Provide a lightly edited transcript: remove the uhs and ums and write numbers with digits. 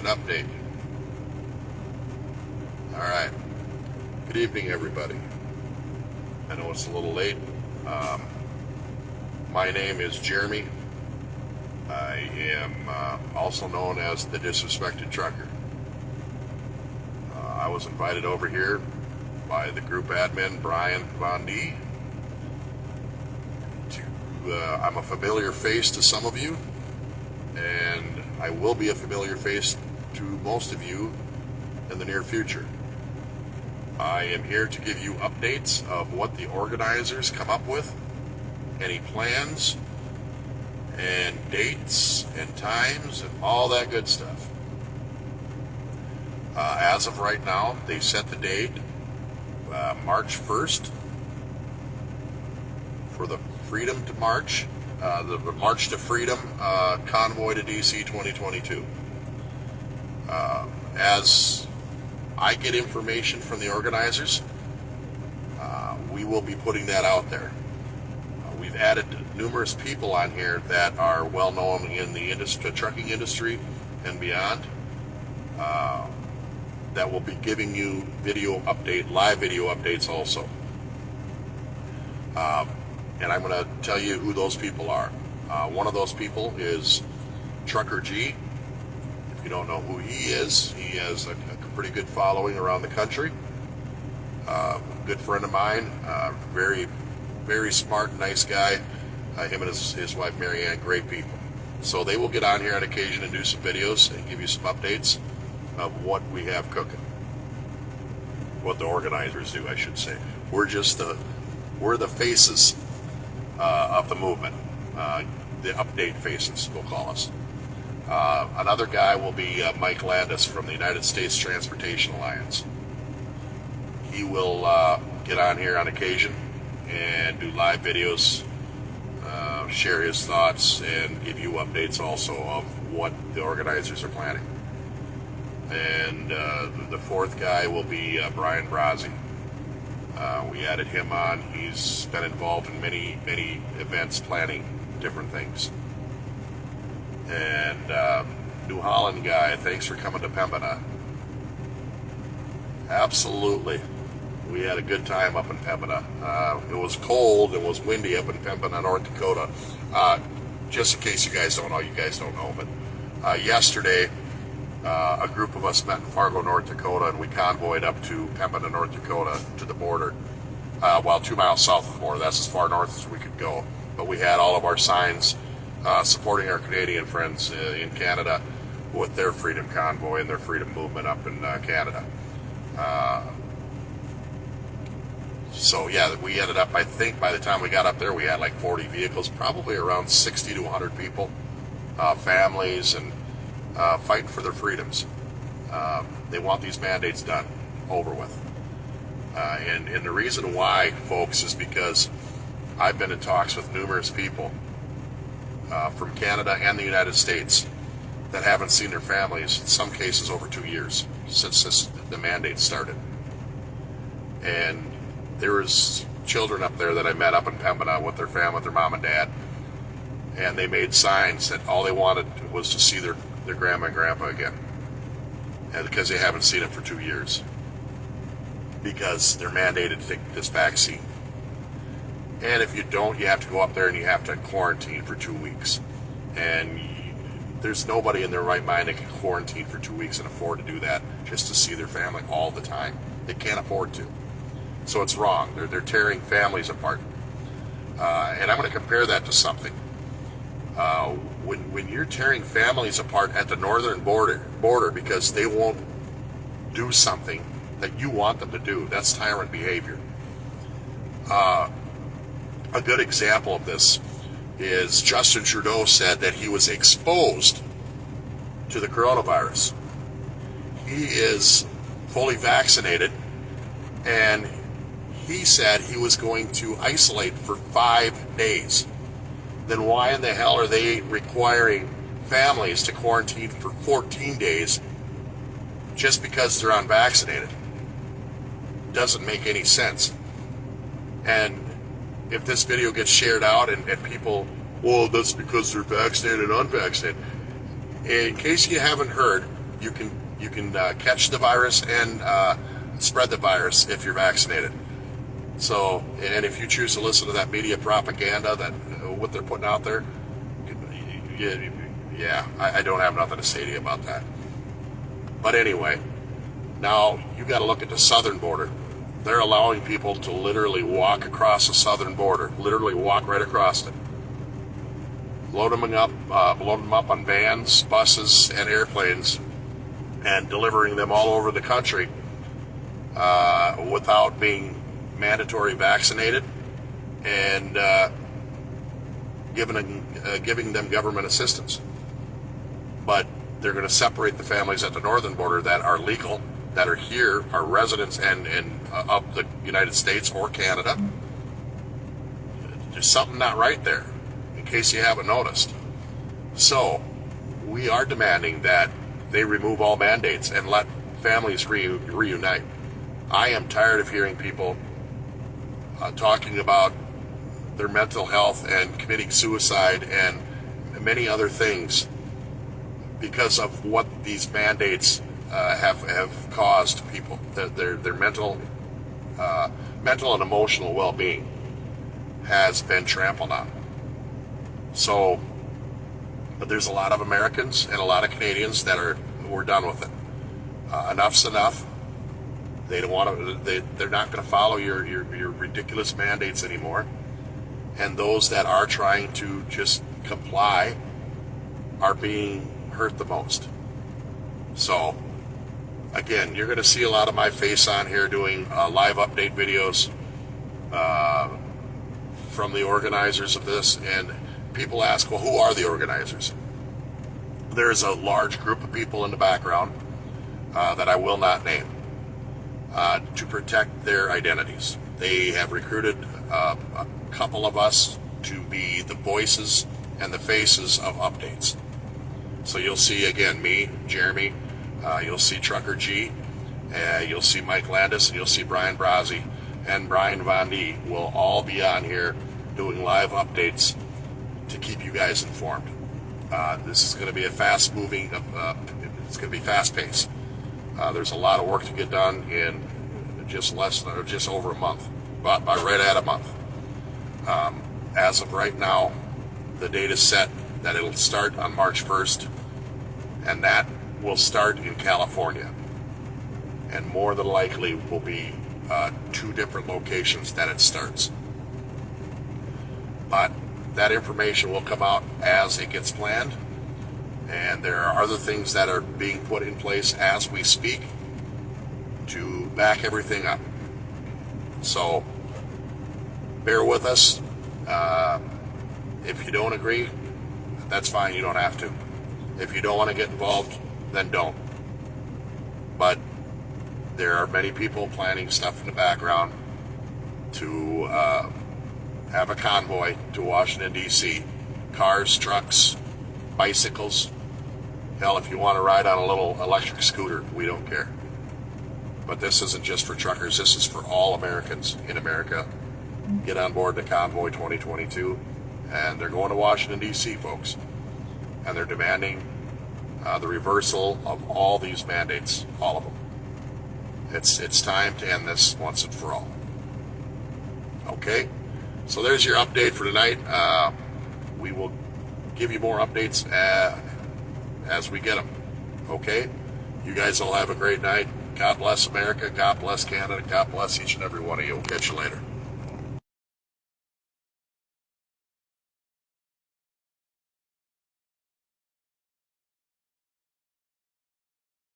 station update. Alright, good evening everybody. I know it's a little late. My name is Jeremy. I am also known as the Disrespected Trucker. I was invited over here by the group admin, Brian Von D. I'm a familiar face to some of you, and I will be a familiar face to most of you in the near future. I am here to give you updates of what the organizers come up with, any plans, and dates, and times, and all that good stuff. As of right now, they set the date, March 1st, for the Freedom to March, the March to Freedom Convoy to DC 2022. As I get information from the organizers, we will be putting that out there. We've added numerous people on here that are well known in the industry, trucking industry and beyond, that will be giving you live video updates also. And I'm going to tell you who those people are. One of those people is Trucker G. If you don't know who he has a pretty good following around the country. Good friend of mine, very, very smart, nice guy. Him and his wife Mary Ann, great people. So they will get on here on occasion and do some videos and give you some updates of what we have cooking. What the organizers do, I should say. We're the faces of the movement. The update faces, we'll call us. Another guy will be Mike Landis from the United States Transportation Alliance. He will get on here on occasion and do live videos, share his thoughts, and give you updates also of what the organizers are planning. And the fourth guy will be Brian Brazzi. We added him on. He's been involved in many, many events, planning different things. And New Holland guy, thanks for coming to Pembina. Absolutely. We had a good time up in Pembina. It was cold, it was windy up in Pembina, North Dakota. Just in case you guys don't know, but yesterday a group of us met in Fargo, North Dakota, and we convoyed up to Pembina, North Dakota, to the border. 2 miles south of the border. That's as far north as we could go. But we had all of our signs supporting our Canadian friends in Canada with their freedom convoy and their freedom movement up in Canada. So yeah, we ended up, I think by the time we got up there, we had like 40 vehicles, probably around 60 to 100 people, families, and fighting for their freedoms. They want these mandates done, over with. And the reason why, folks, is because I've been in talks with numerous people from Canada and the United States that haven't seen their families, in some cases over 2 years, since the mandate started. And there was children up there that I met up in Pembina with their family, with their mom and dad, and they made signs that all they wanted was to see their grandma and grandpa again, and because they haven't seen them for 2 years, because they're mandated to take this vaccine. And if you don't, you have to go up there and you have to quarantine for 2 weeks. And there's nobody in their right mind that can quarantine for 2 weeks and afford to do that just to see their family all the time. They can't afford to. So it's wrong. They're tearing families apart. And I'm going to compare that to something. When you're tearing families apart at the northern border because they won't do something that you want them to do, that's tyrant behavior. A good example of this is Justin Trudeau said that he was exposed to the coronavirus. He is fully vaccinated, and he said he was going to isolate for 5 days. Then why in the hell are they requiring families to quarantine for 14 days just because they're unvaccinated? Doesn't make any sense. And if this video gets shared out and people, well, that's because they're vaccinated and unvaccinated. In case you haven't heard, you can catch the virus and spread the virus if you're vaccinated. So, and if you choose to listen to that media propaganda, that what they're putting out there, yeah, I don't have nothing to say to you about that. But anyway, now you got to look at the southern border. They're allowing people to literally walk across the southern border, literally walk right across it. Load them up on vans, buses, and airplanes, and delivering them all over the country without being mandatory vaccinated, and giving them government assistance. But they're going to separate the families at the northern border that are legal, that are here, are residents and of the United States or Canada. There's something not right there, in case you haven't noticed. So we are demanding that they remove all mandates and let families reunite. I am tired of hearing people talking about their mental health and committing suicide and many other things because of what these mandates have caused people, their mental and emotional well-being has been trampled on. So, but there's a lot of Americans and a lot of Canadians that we're done with it. Enough's enough. They don't want to. They're not going to follow your ridiculous mandates anymore. And those that are trying to just comply are being hurt the most. So, again, you're going to see a lot of my face on here doing live update videos from the organizers of this. And people ask, well, who are the organizers? There's a large group of people in the background that I will not name to protect their identities. They have recruited a couple of us to be the voices and the faces of updates. So you'll see, again, me, Jemery, you'll see Trucker G, you'll see Mike Landis, and you'll see Brian Brazzi, and Brian Von D will all be on here doing live updates to keep you guys informed. This is going to be a fast-moving, it's going to be fast-paced. There's a lot of work to get done in just over a month, but by right at a month. As of right now, the date is set that it'll start on March 1st, and that will start in California, and more than likely will be 2 different locations that it starts. But that information will come out as it gets planned, and there are other things that are being put in place as we speak to back everything up. So bear with us. If you don't agree, that's fine, you don't have to. If you don't want to get involved, then don't. But there are many people planning stuff in the background to have a convoy to Washington, D.C. Cars, trucks, bicycles. Hell, if you want to ride on a little electric scooter, we don't care. But this isn't just for truckers, this is for all Americans in America. Get on board the Convoy 2022, and they're going to Washington, D.C., folks. And they're demanding the reversal of all these mandates, all of them. It's time to end this once and for all. Okay? So there's your update for tonight. We will give you more updates as we get them. Okay? You guys all have a great night. God bless America. God bless Canada. God bless each and every one of you. We'll catch you later.